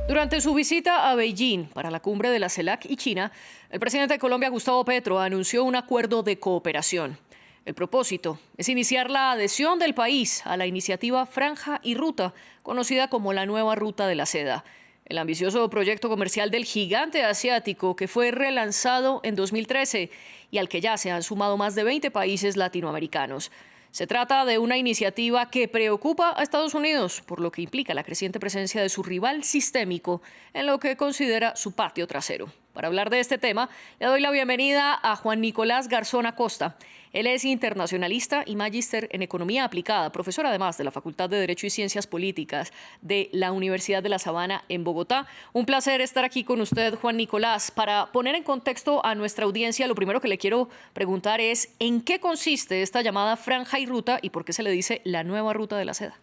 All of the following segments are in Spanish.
Durante su visita a Beijing para la cumbre de la CELAC y China, el presidente de Colombia, Gustavo Petro, anunció un acuerdo de cooperación. El propósito es iniciar la adhesión del país a la iniciativa Franja y Ruta, conocida como la Nueva Ruta de la Seda, el ambicioso proyecto comercial del gigante asiático que fue relanzado en 2013 y al que ya se han sumado más de 20 países latinoamericanos. Se trata de una iniciativa que preocupa a Estados Unidos, por lo que implica la creciente presencia de su rival sistémico en lo que considera su patio trasero. Para hablar de este tema, le doy la bienvenida a Juan Nicolás Garzón Acosta. Él es internacionalista y magíster en Economía Aplicada, profesor además de la Facultad de Derecho y Ciencias Políticas de la Universidad de La Sabana en Bogotá. Un placer estar aquí con usted, Juan Nicolás. Para poner en contexto a nuestra audiencia, lo primero que le quiero preguntar es ¿en qué consiste esta llamada Franja y Ruta y por qué se le dice la Nueva Ruta de la Seda?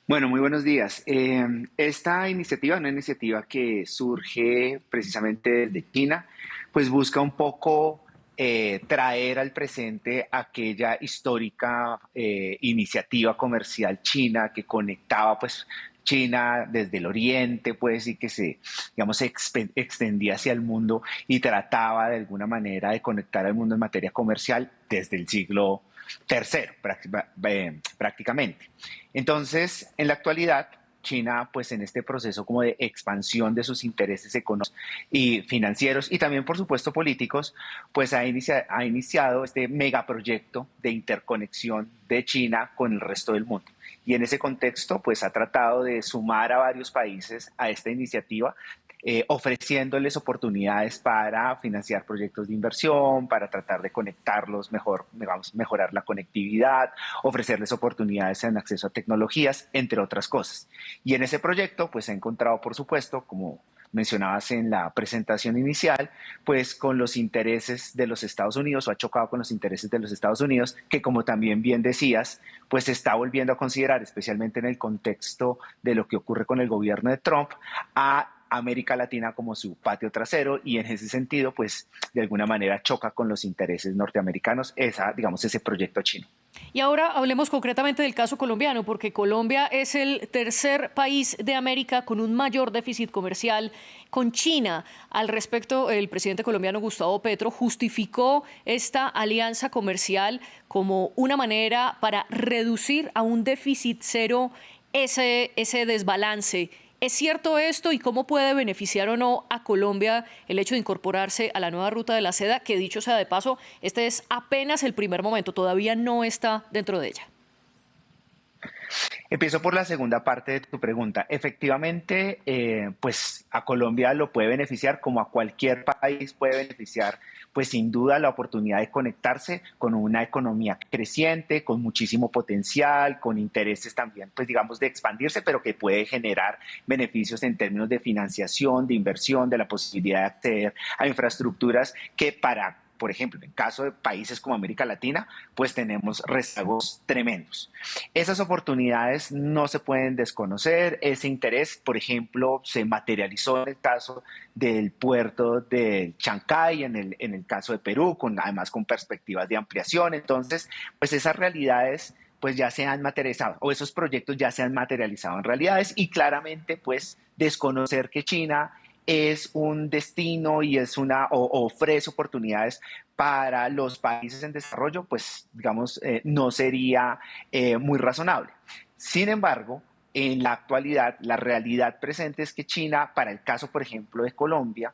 Bueno, muy buenos días. Esta iniciativa es una iniciativa que surge precisamente desde China, pues busca un poco traer al presente aquella histórica iniciativa comercial china que conectaba pues China desde el oriente, pues, y que se, digamos, extendía hacia el mundo y trataba de alguna manera de conectar al mundo en materia comercial desde el siglo tercero, prácticamente. Entonces, en la actualidad, China, pues en este proceso como de expansión de sus intereses económicos y financieros y también, por supuesto, políticos, pues ha iniciado este megaproyecto de interconexión de China con el resto del mundo. Y en ese contexto, pues ha tratado de sumar a varios países a esta iniciativa, ofreciéndoles oportunidades para financiar proyectos de inversión, para tratar de conectarlos mejor, digamos, mejorar la conectividad, ofrecerles oportunidades en acceso a tecnologías, entre otras cosas. Y en ese proyecto, pues ha encontrado, por supuesto, como mencionabas en la presentación inicial, pues con los intereses de los Estados Unidos o ha chocado con los intereses de los Estados Unidos, que como también bien decías, pues se está volviendo a considerar, especialmente en el contexto de lo que ocurre con el gobierno de Trump, a América Latina como su patio trasero y en ese sentido, pues de alguna manera choca con los intereses norteamericanos, digamos, ese proyecto chino. Y ahora hablemos concretamente del caso colombiano, porque Colombia es el tercer país de América con un mayor déficit comercial con China. Al respecto, el presidente colombiano Gustavo Petro justificó esta alianza comercial como una manera para reducir a un déficit cero ese desbalance. ¿Es cierto esto y cómo puede beneficiar o no a Colombia el hecho de incorporarse a la nueva ruta de la seda, que dicho sea de paso, este es apenas el primer momento, todavía no está dentro de ella? Empiezo por la segunda parte de tu pregunta. Efectivamente, pues a Colombia lo puede beneficiar como a cualquier país puede beneficiar, pues sin duda la oportunidad de conectarse con una economía creciente, con muchísimo potencial, con intereses también, pues digamos, de expandirse, pero que puede generar beneficios en términos de financiación, de inversión, de la posibilidad de acceder a infraestructuras que para por ejemplo, en caso de países como América Latina, pues tenemos rezagos tremendos. Esas oportunidades no se pueden desconocer. Ese interés, por ejemplo, se materializó en el caso del puerto de Chancay, en el caso de Perú, además con perspectivas de ampliación. Entonces, pues esas realidades pues ya se han materializado, o esos proyectos ya se han materializado en realidades, y claramente pues desconocer que China es un destino y o ofrece oportunidades para los países en desarrollo, pues digamos, no sería muy razonable. Sin embargo, en la actualidad, la realidad presente es que China, para el caso, por ejemplo, de Colombia,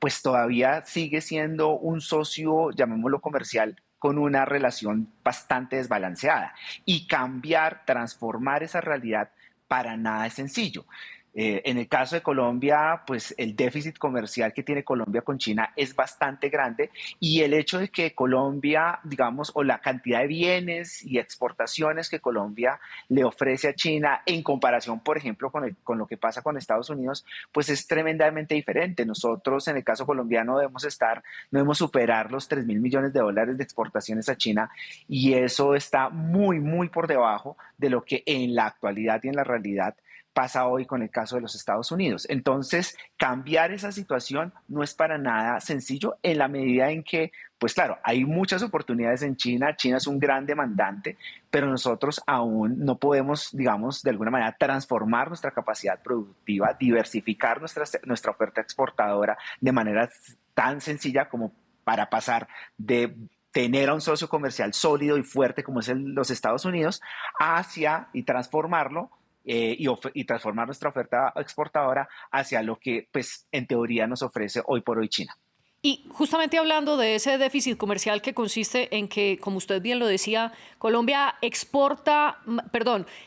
pues todavía sigue siendo un socio, llamémoslo comercial, con una relación bastante desbalanceada. Y cambiar, transformar esa realidad para nada es sencillo. En el caso de Colombia, pues el déficit comercial que tiene Colombia con China es bastante grande y el hecho de que Colombia, digamos, o la cantidad de bienes y exportaciones que Colombia le ofrece a China en comparación, por ejemplo, con lo que pasa con Estados Unidos, pues es tremendamente diferente. Nosotros, en el caso colombiano, no debemos superar los 3.000 millones de dólares de exportaciones a China y eso está muy, muy por debajo de lo que en la actualidad y en la realidad pasa hoy con el caso de los Estados Unidos. Entonces, cambiar esa situación no es para nada sencillo en la medida en que, pues claro, hay muchas oportunidades en China. China es un gran demandante, pero nosotros aún no podemos, digamos, de alguna manera transformar nuestra capacidad productiva, diversificar nuestra oferta exportadora de manera tan sencilla como para pasar de tener a un socio comercial sólido y fuerte como es los Estados Unidos hacia y transformarlo y transformar nuestra oferta exportadora hacia lo que, pues, en teoría nos ofrece hoy por hoy China. Y justamente hablando de ese déficit comercial que consiste en que, como usted bien lo decía,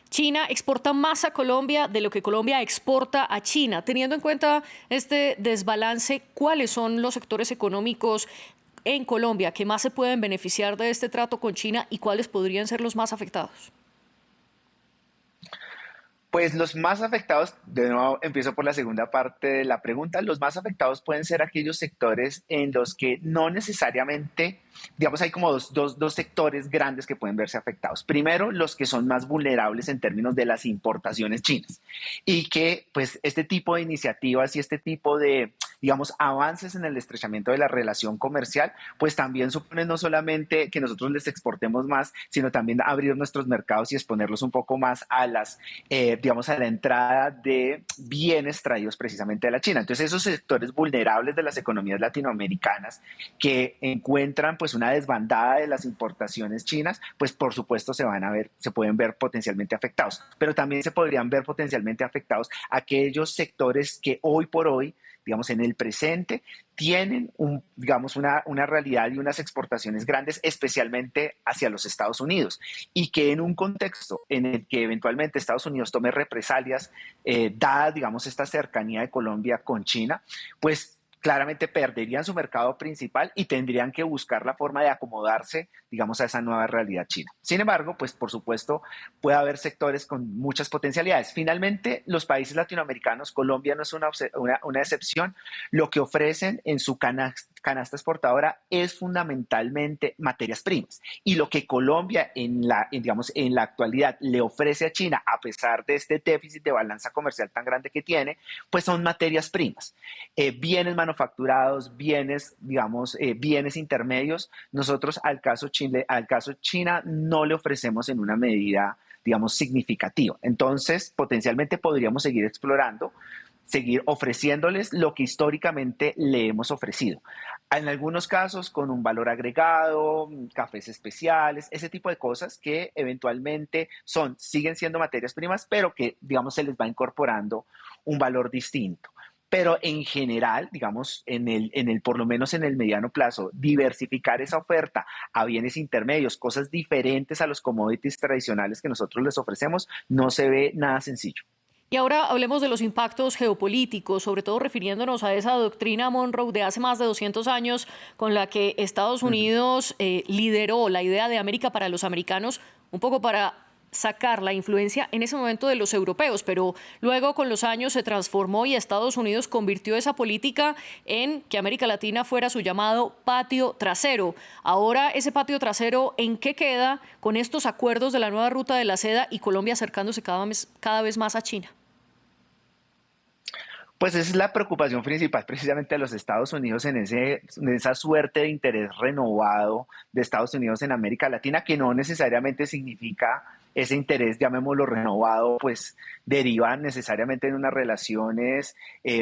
China exporta más a Colombia de lo que Colombia exporta a China. Teniendo en cuenta este desbalance, ¿cuáles son los sectores económicos en Colombia que más se pueden beneficiar de este trato con China y cuáles podrían ser los más afectados? Pues los más afectados, de nuevo empiezo por la segunda parte de la pregunta, los más afectados pueden ser aquellos sectores en los que no necesariamente, digamos, hay como dos sectores grandes que pueden verse afectados. Primero, los que son más vulnerables en términos de las importaciones chinas y que pues este tipo de iniciativas y este tipo de, digamos, avances en el estrechamiento de la relación comercial, pues también suponen no solamente que nosotros les exportemos más, sino también abrir nuestros mercados y exponerlos un poco más a digamos, a la entrada de bienes traídos precisamente de la China. Entonces, esos sectores vulnerables de las economías latinoamericanas que encuentran pues una desbandada de las importaciones chinas, pues por supuesto se pueden ver potencialmente afectados. Pero también se podrían ver potencialmente afectados aquellos sectores que hoy por hoy, digamos, en el presente, tienen digamos, una realidad y unas exportaciones grandes, especialmente hacia los Estados Unidos, y que en un contexto en el que eventualmente Estados Unidos tome represalias, dada, digamos, esta cercanía de Colombia con China, pues claramente perderían su mercado principal y tendrían que buscar la forma de acomodarse, digamos, a esa nueva realidad china. Sin embargo, pues por supuesto puede haber sectores con muchas potencialidades. Finalmente, los países latinoamericanos, Colombia no es una excepción, lo que ofrecen en su canasta exportadora es fundamentalmente materias primas. Y lo que Colombia digamos, en la actualidad le ofrece a China, a pesar de este déficit de balanza comercial tan grande que tiene, pues son materias primas, bienes manufacturados, bienes, digamos, bienes intermedios. Nosotros al caso China no le ofrecemos en una medida, digamos, significativa. Entonces, potencialmente podríamos seguir explorando, seguir ofreciéndoles lo que históricamente le hemos ofrecido. En algunos casos con un valor agregado, cafés especiales, ese tipo de cosas que eventualmente siguen siendo materias primas, pero que, digamos, se les va incorporando un valor distinto. Pero en general, digamos, por lo menos en el mediano plazo, diversificar esa oferta a bienes intermedios, cosas diferentes a los commodities tradicionales que nosotros les ofrecemos, no se ve nada sencillo. Y ahora hablemos de los impactos geopolíticos, sobre todo refiriéndonos a esa doctrina Monroe de hace más de 200 años con la que Estados Uh -huh. Unidos lideró la idea de América para los americanos, un poco para sacar la influencia en ese momento de los europeos, pero luego con los años se transformó y Estados Unidos convirtió esa política en que América Latina fuera su llamado patio trasero. Ahora ese patio trasero, ¿en qué queda con estos acuerdos de la nueva ruta de la seda y Colombia acercándose cada vez más a China? Pues esa es la preocupación principal precisamente de los Estados Unidos en esa suerte de interés renovado de Estados Unidos en América Latina, que no necesariamente significa ese interés, llamémoslo renovado, pues deriva necesariamente en unas relaciones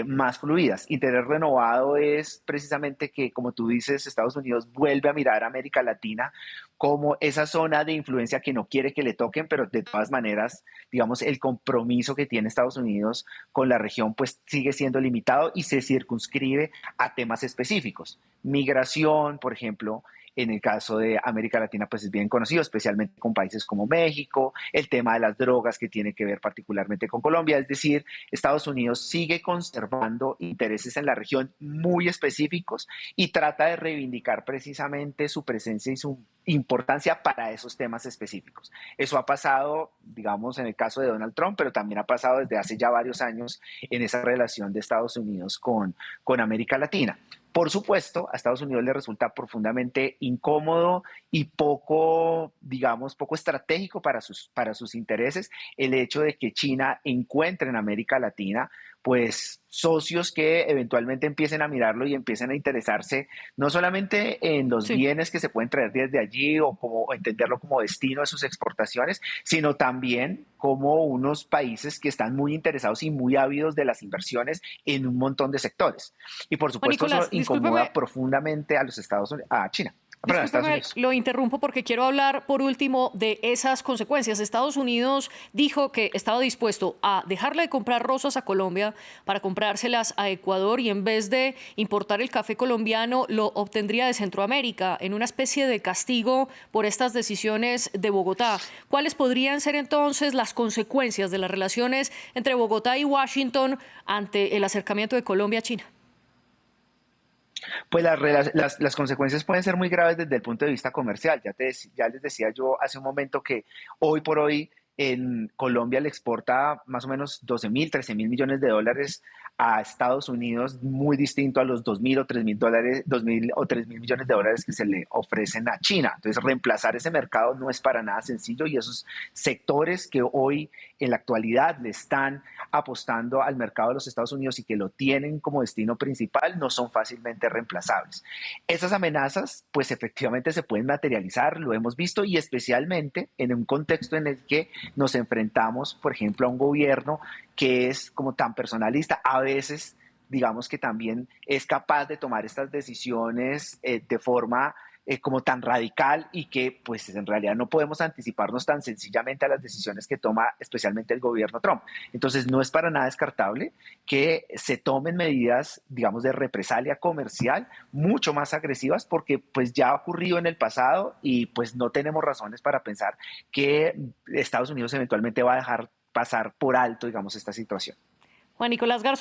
más fluidas. Interés renovado es precisamente que, como tú dices, Estados Unidos vuelve a mirar a América Latina como esa zona de influencia que no quiere que le toquen, pero de todas maneras, digamos, el compromiso que tiene Estados Unidos con la región pues sigue siendo limitado y se circunscribe a temas específicos. Migración, por ejemplo, en el caso de América Latina, pues es bien conocido, especialmente con países como México, el tema de las drogas que tiene que ver particularmente con Colombia, es decir, Estados Unidos sigue conservando intereses en la región muy específicos y trata de reivindicar precisamente su presencia y su importancia para esos temas específicos. Eso ha pasado, digamos, en el caso de Donald Trump, pero también ha pasado desde hace ya varios años en esa relación de Estados Unidos con América Latina. Por supuesto, a Estados Unidos le resulta profundamente incómodo y poco, digamos, poco estratégico para sus intereses el hecho de que China encuentre en América Latina pues socios que eventualmente empiecen a mirarlo y empiecen a interesarse no solamente en los Sí. bienes que se pueden traer desde allí o como o entenderlo como destino de sus exportaciones, sino también como unos países que están muy interesados y muy ávidos de las inversiones en un montón de sectores. Y por Juan supuesto eso Nicolás, incomoda profundamente a los Estados Unidos, a China, perdón, a Estados discúlpeme, Unidos. lo interrumpo porque quiero hablar por último de esas consecuencias. Estados Unidos dijo que estaba dispuesto a dejarle de comprar rosas a Colombia para comprárselas a Ecuador y en vez de importar el café colombiano lo obtendría de Centroamérica en una especie de castigo por estas decisiones de Bogotá. ¿Cuáles podrían ser entonces las consecuencias de las relaciones entre Bogotá y Washington ante el acercamiento de Colombia a China? Pues las consecuencias pueden ser muy graves desde el punto de vista comercial. Ya les decía yo hace un momento que hoy por hoy en Colombia le exporta más o menos 12.000, 13.000 millones de dólares a Estados Unidos, muy distinto a los 2.000 o 3.000 dólares, 2.000 o 3.000 millones de dólares que se le ofrecen a China. Entonces, reemplazar ese mercado no es para nada sencillo y esos sectores que hoy en la actualidad le están apostando al mercado de los Estados Unidos y que lo tienen como destino principal no son fácilmente reemplazables. Esas amenazas, pues efectivamente se pueden materializar, lo hemos visto, y especialmente en un contexto en el que nos enfrentamos, por ejemplo, a un gobierno que es como tan personalista, a veces digamos que también es capaz de tomar estas decisiones de forma como tan radical y que pues en realidad no podemos anticiparnos tan sencillamente a las decisiones que toma especialmente el gobierno Trump. Entonces no es para nada descartable que se tomen medidas, digamos, de represalia comercial mucho más agresivas porque pues ya ha ocurrido en el pasado y pues no tenemos razones para pensar que Estados Unidos eventualmente va a dejar pasar por alto, digamos, esta situación. Juan Nicolás Garzón.